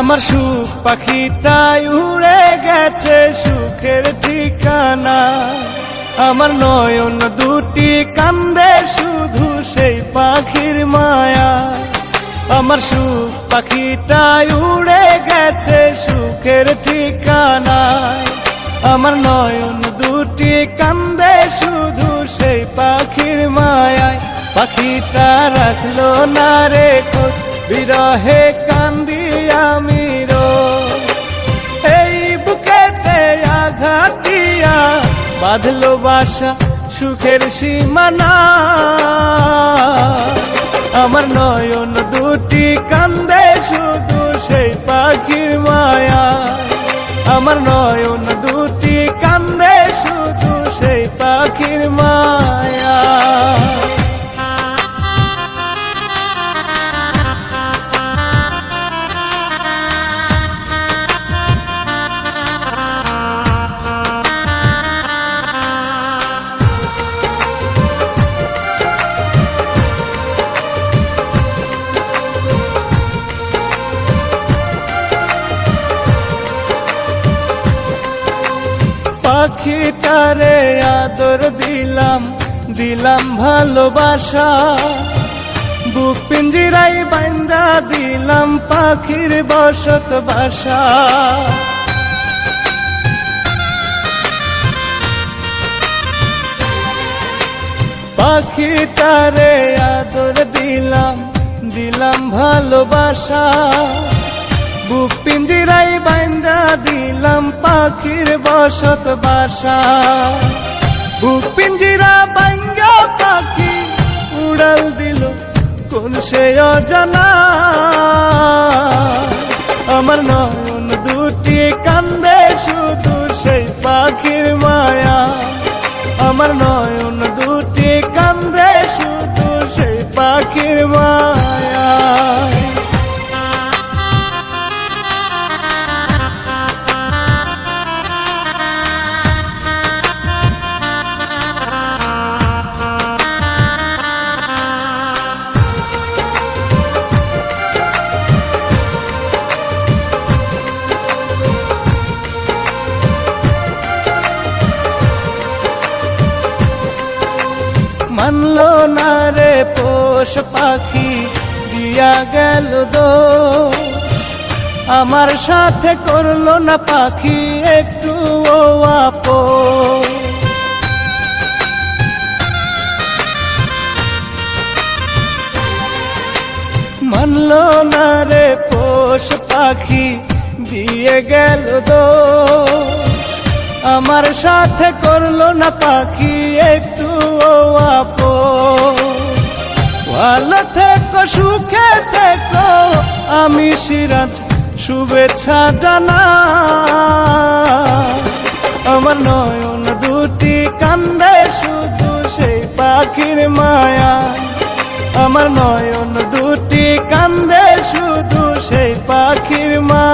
আমার সুখ পাখিটাই উড়ে গেছে সুখের ঠিকানা। আমার নয়ন দুটি কান্দে শুধু সেই পাখির মায়া। আমার সুখ পাখিটাই উড়ে গেছে সুখের ঠিকানা। আমার নয়ন দুটি কান্দে শুধু সেই পাখির মায়ায়। পাখিটা রাখলো না রে খোঁজ, বিরহে কান্দি আমি রোজ। এই বুকেতে আঘাত দিয়া বাঁধলো বাসা সুখের সীমানা। আমার নয়ন দুটি কান্দে শুধু সেই পাখির মায়া। আমার নয়ন দুটি কান্দে শুধু সেই পাখির মায়া। পাখিটারে আদর দিলাম, দিলাম ভালোবাসা। বুক পিঞ্জিরাই বাইন্দা দিলাম পাখির বসত বাসা। পাখিটারে আদর দিলাম, দিলাম ভালোবাসা। বুক পিঞ্জিরাই বাইন্দা দিলাম পাখির বসত বাসা। বুক পিঞ্জিরা বাইঙ্গা পাখি উড়াল দিল কোন সে অজানা। আমার নয়ন দুটি কান্দে শুধু সেই পাখির মায়া। আমার নয়ন দুটি কান্দে শুধু সেই পাখির মায়া। মানলো না রে পোষ পাখি দিয়া গেল দোষ। আমার সাথে করলো না পাখি একটু আপন। মানলো না রে পোষ পাখি দিয়ে গেল দোষ। আমার সাথে করলো না পাখি একটু আপন। ভালো থেকো সুখে থেকো আমি সিরাজ শুভেচ্ছা জানা। আমার নয়ন দুটি কান্দে শুধু সেই পাখির মায়া। আমার নয়ন দুটি কান্দে শুধু সেই পাখির মায়া।